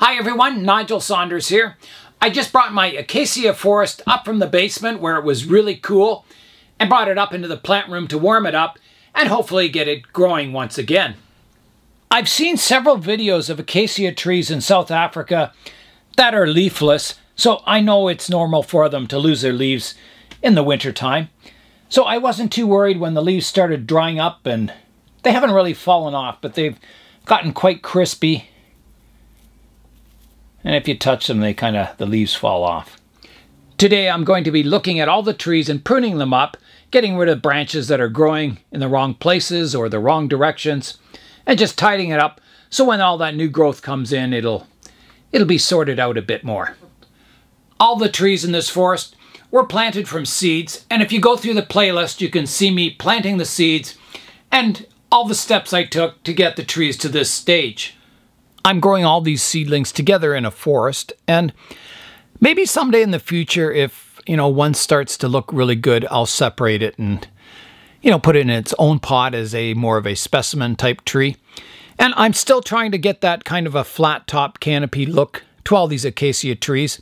Hi everyone, Nigel Saunders here. I just brought my acacia forest up from the basement where it was really cool and brought it up into the plant room to warm it up and hopefully get it growing once again. I've seen several videos of acacia trees in South Africa that are leafless, so I know it's normal for them to lose their leaves in the winter time. So I wasn't too worried when the leaves started drying up, and they haven't really fallen off, but they've gotten quite crispy. And if you touch them, the leaves fall off. Today I'm going to be looking at all the trees and pruning them up, getting rid of branches that are growing in the wrong places or the wrong directions, and just tidying it up so when all that new growth comes in, it'll be sorted out a bit more. All the trees in this forest were planted from seeds, and if you go through the playlist, you can see me planting the seeds and all the steps I took to get the trees to this stage. I'm growing all these seedlings together in a forest, and maybe someday in the future, if one starts to look really good, I'll separate it and put it in its own pot as more of a specimen type tree. And I'm still trying to get that kind of a flat top canopy look to all these acacia trees.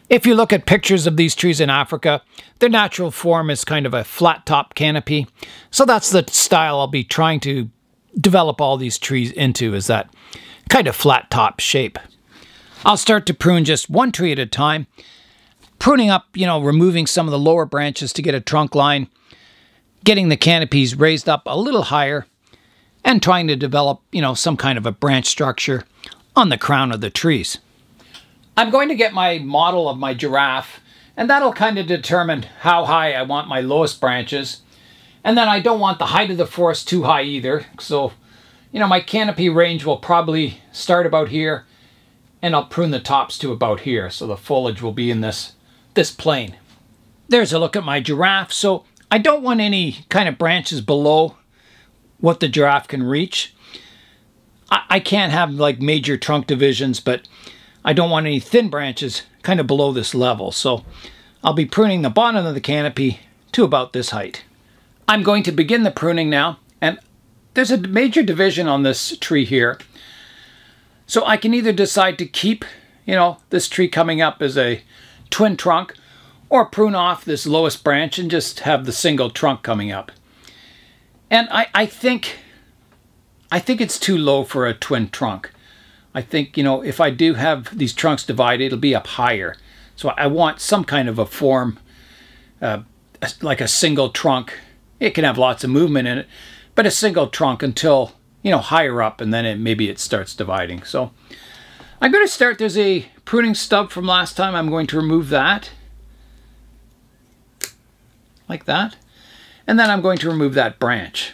If you look at pictures of these trees in Africa, their natural form is kind of a flat top canopy. So that's the style I'll be trying to develop all these trees into, is that kind of flat top shape. I'll start to prune just one tree at a time, pruning up, removing some of the lower branches to get a trunk line, getting the canopies raised up a little higher, and trying to develop, some kind of a branch structure on the crown of the trees. I'm going to get my model of my giraffe, and that'll kind of determine how high I want my lowest branches. And then I don't want the height of the forest too high either, so my canopy range will probably start about here, and I'll prune the tops to about here, so the foliage will be in this plane. There's a look at my giraffe. So I don't want any kind of branches below what the giraffe can reach. I can't have like major trunk divisions, but I don't want any thin branches kind of below this level. So I'll be pruning the bottom of the canopy to about this height. I'm going to begin the pruning now, and there's a major division on this tree here. So I can either decide to keep, this tree coming up as a twin trunk, or prune off this lowest branch and just have the single trunk coming up. And I think it's too low for a twin trunk. I think, if I do have these trunks divided, it'll be up higher. So I want some kind of a form, like a single trunk. It can have lots of movement in it, but a single trunk until, higher up, and then maybe it starts dividing. So I'm going to start, there's a pruning stub from last time. I'm going to remove that, like that. And then I'm going to remove that branch.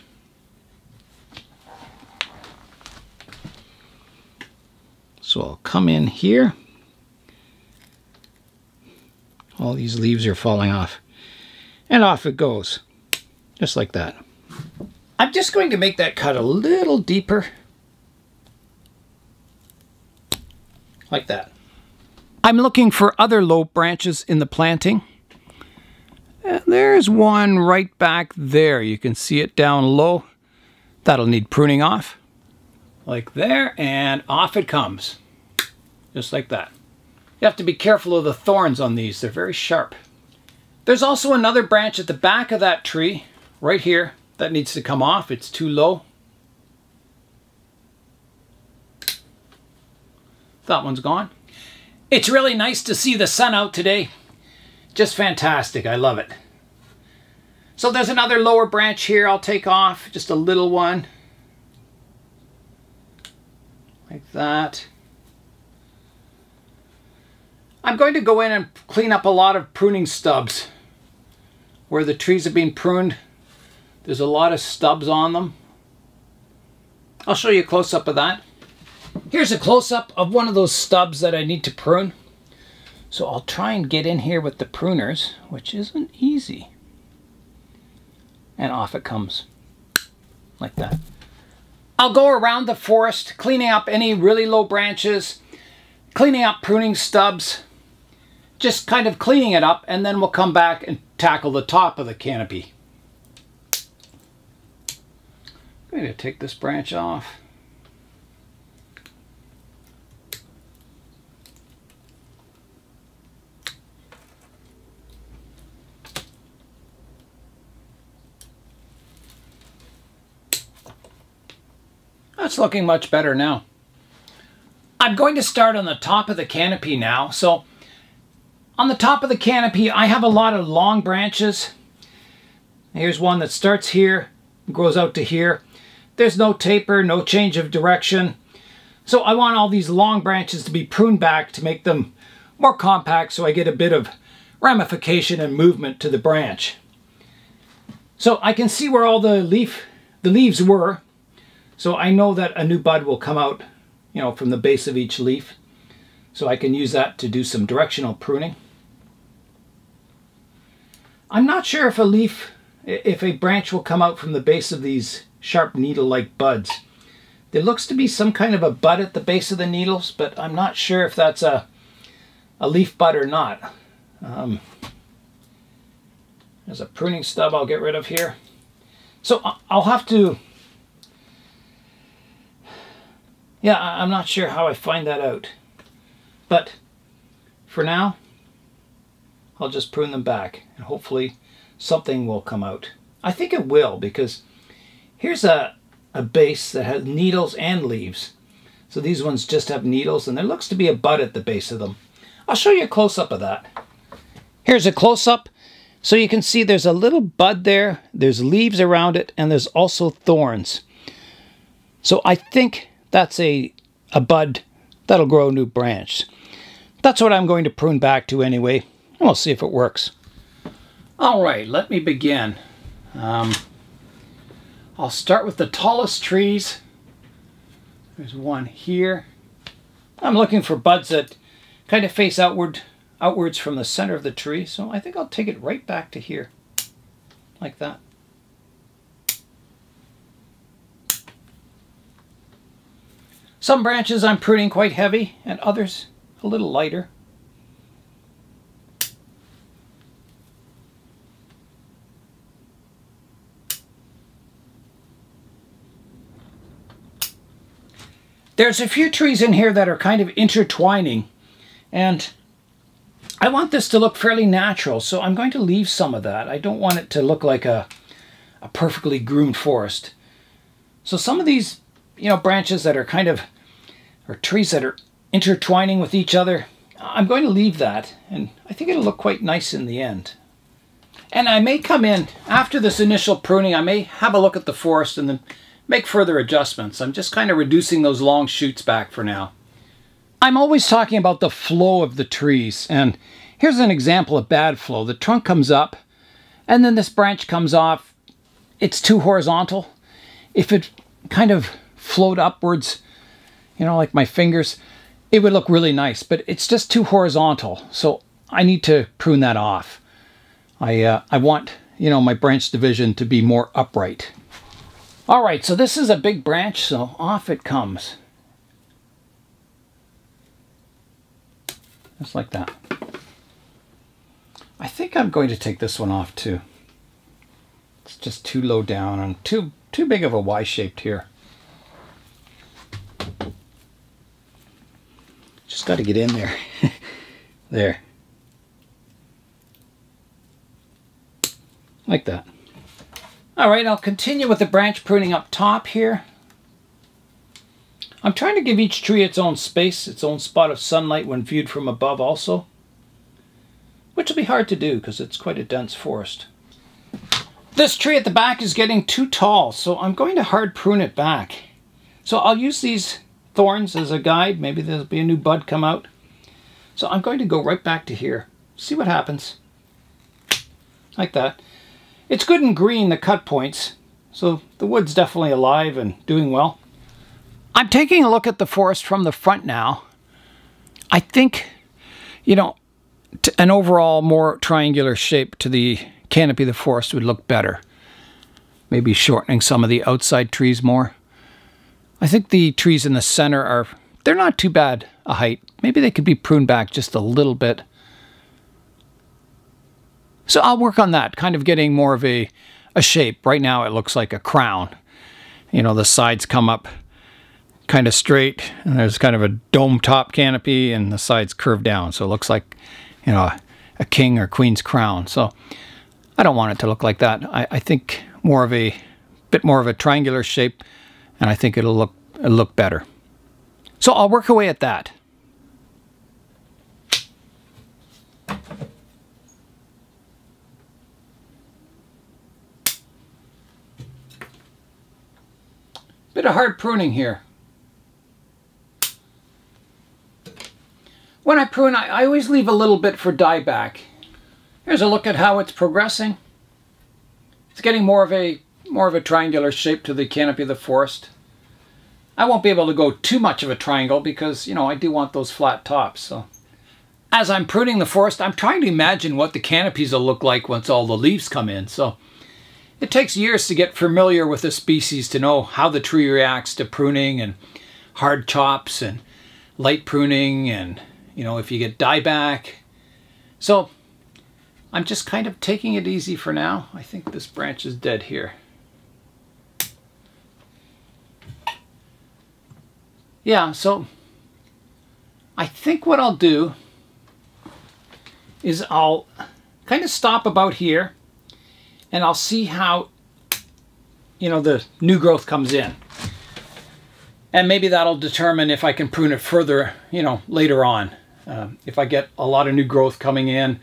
So I'll come in here. All these leaves are falling off. And off it goes, just like that. I'm just going to make that cut a little deeper, like that. I'm looking for other low branches in the planting. And there's one right back there. You can see it down low. That'll need pruning off, like there, and off it comes, just like that. You have to be careful of the thorns on these. They're very sharp. There's also another branch at the back of that tree, right here, that needs to come off. It's too low. That one's gone. It's really nice to see the sun out today. Just fantastic. I love it. So there's another lower branch here I'll take off. Just a little one. Like that. I'm going to go in and clean up a lot of pruning stubs. Where the trees have been pruned, there's a lot of stubs on them. I'll show you a close-up of that. Here's a close-up of one of those stubs that I need to prune. So I'll try and get in here with the pruners, which isn't easy. And off it comes, like that. I'll go around the forest, cleaning up any really low branches, cleaning up pruning stubs, just kind of cleaning it up, and then we'll come back and tackle the top of the canopy. I'm going to take this branch off. That's looking much better now. I'm going to start on the top of the canopy now. So on the top of the canopy, I have a lot of long branches. Here's one that starts here, grows out to here. There's no taper, no change of direction. So I want all these long branches to be pruned back to make them more compact so I get a bit of ramification and movement to the branch. So I can see where all the leaves were. So I know that a new bud will come out, you know, from the base of each leaf. So I can use that to do some directional pruning. I'm not sure if a branch will come out from the base of these sharp needle-like buds. There looks to be some kind of a bud at the base of the needles, but I'm not sure if that's a leaf bud or not. There's a pruning stub I'll get rid of here. So I'll have to... Yeah, I'm not sure how I find that out. But for now, I'll just prune them back and hopefully something will come out. I think it will, because here's a base that has needles and leaves. So these ones just have needles, and there looks to be a bud at the base of them. I'll show you a close-up of that. Here's a close-up. So you can see there's a little bud there, there's leaves around it, and there's also thorns. So I think that's a bud that'll grow a new branch. That's what I'm going to prune back to anyway, and we'll see if it works. All right, let me begin. I'll start with the tallest trees. There's one here. I'm looking for buds that kind of face outwards from the center of the tree, so I think I'll take it right back to here, like that. Some branches I'm pruning quite heavy, and others a little lighter. There's a few trees in here that are kind of intertwining, and I want this to look fairly natural, so I'm going to leave some of that. I don't want it to look like a perfectly groomed forest. So some of these, you know, branches that are kind of, or trees that are intertwining with each other, I'm going to leave that, and I think it'll look quite nice in the end. And I may come in, after this initial pruning, I may have a look at the forest and then make further adjustments. I'm just kind of reducing those long shoots back for now. I'm always talking about the flow of the trees, and here's an example of bad flow. The trunk comes up, and then this branch comes off. It's too horizontal. If it kind of flowed upwards, you know, like my fingers, it would look really nice, but it's just too horizontal, so I need to prune that off. I want, you know, my branch division to be more upright. All right, so this is a big branch, so off it comes. Just like that. I think I'm going to take this one off too. It's just too low down and too big of a Y-shaped here. Just got to get in there. There. Like that. All right, I'll continue with the branch pruning up top here. I'm trying to give each tree its own space, its own spot of sunlight when viewed from above also, which will be hard to do because it's quite a dense forest. This tree at the back is getting too tall, so I'm going to hard prune it back. So I'll use these thorns as a guide. Maybe there'll be a new bud come out. So I'm going to go right back to here, see what happens. Like that. It's good and green, the cut points, so the wood's definitely alive and doing well. I'm taking a look at the forest from the front now. I think, you know, an overall more triangular shape to the canopy of the forest would look better. Maybe shortening some of the outside trees more. I think the trees in the center they're not too bad a height. Maybe they could be pruned back just a little bit. So I'll work on that, kind of getting more of a shape. Right now it looks like a crown. You know, the sides come up kind of straight, and there's kind of a dome top canopy, and the sides curve down. So it looks like, you know, a king or queen's crown. So I don't want it to look like that. I think bit more of a triangular shape, and I think it'll look look better. So I'll work away at that. Bit of hard pruning here. When I prune, I always leave a little bit for dieback. Here's a look at how it's progressing. It's getting more of a triangular shape to the canopy of the forest. I won't be able to go too much of a triangle because, you know, I do want those flat tops. So as I'm pruning the forest, I'm trying to imagine what the canopies will look like once all the leaves come in. So it takes years to get familiar with a species to know how the tree reacts to pruning and hard chops and light pruning and, you know, if you get dieback. So I'm just kind of taking it easy for now. I think this branch is dead here. Yeah, so I think what I'll do is I'll kind of stop about here and I'll see how, you know, the new growth comes in. And maybe that'll determine if I can prune it further, you know, later on. If I get a lot of new growth coming in,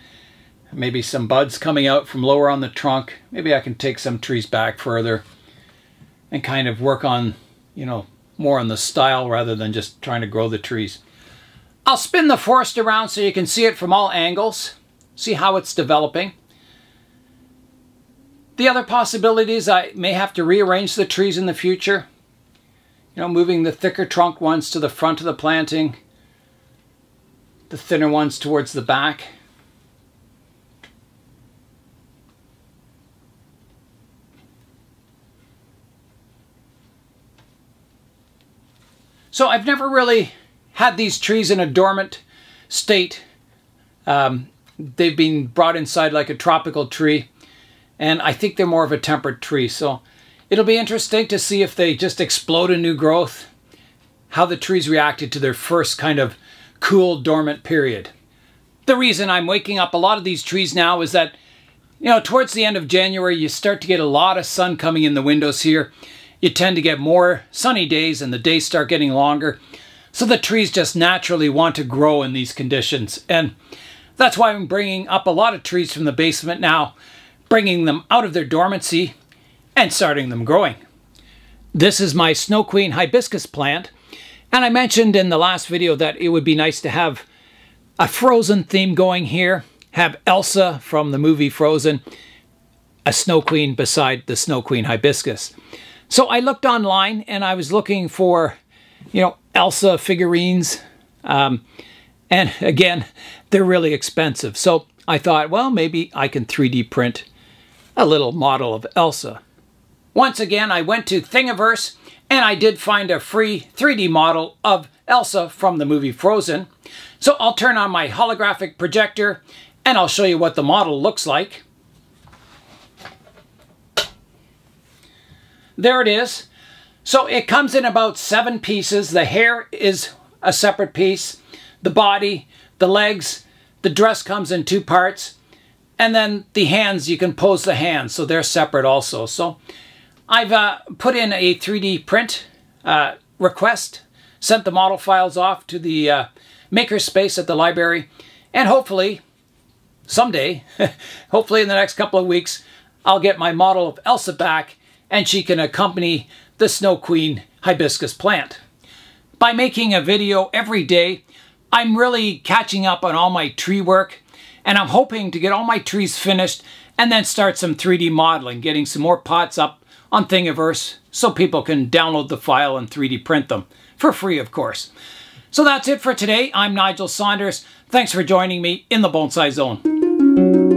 maybe some buds coming out from lower on the trunk, maybe I can take some trees back further and kind of work on, you know, more on the style rather than just trying to grow the trees. I'll spin the forest around so you can see it from all angles, see how it's developing. The other possibilities, I may have to rearrange the trees in the future. You know, moving the thicker trunk ones to the front of the planting, the thinner ones towards the back. So I've never really had these trees in a dormant state. They've been brought inside like a tropical tree, and I think they're more of a temperate tree. So it'll be interesting to see if they just explode in new growth, how the trees reacted to their first kind of cool dormant period. The reason I'm waking up a lot of these trees now is that, you know, towards the end of January, you start to get a lot of sun coming in the windows here. You tend to get more sunny days and the days start getting longer. So the trees just naturally want to grow in these conditions. And that's why I'm bringing up a lot of trees from the basement now, bringing them out of their dormancy and starting them growing. This is my Snow Queen hibiscus plant. And I mentioned in the last video that it would be nice to have a Frozen theme going here. Have Elsa from the movie Frozen, a Snow Queen beside the Snow Queen hibiscus. So I looked online and I was looking for, you know, Elsa figurines. And again, they're really expensive. So I thought, well, maybe I can 3D print a little model of Elsa. Once again, I went to Thingiverse and I did find a free 3D model of Elsa from the movie Frozen. So I'll turn on my holographic projector and I'll show you what the model looks like. There it is. So it comes in about 7 pieces. The hair is a separate piece. The body, the legs, the dress comes in 2 parts. And then the hands, you can pose the hands, so they're separate also. So I've put in a 3D print request, sent the model files off to the makerspace at the library, and hopefully, someday, hopefully in the next couple of weeks, I'll get my model of Elsa back and she can accompany the Snow Queen hibiscus plant. By making a video every day, I'm really catching up on all my tree work, and I'm hoping to get all my trees finished and then start some 3D modeling, getting some more pots up on Thingiverse so people can download the file and 3D print them, for free of course. So that's it for today. I'm Nigel Saunders. Thanks for joining me in the Bonsai Zone.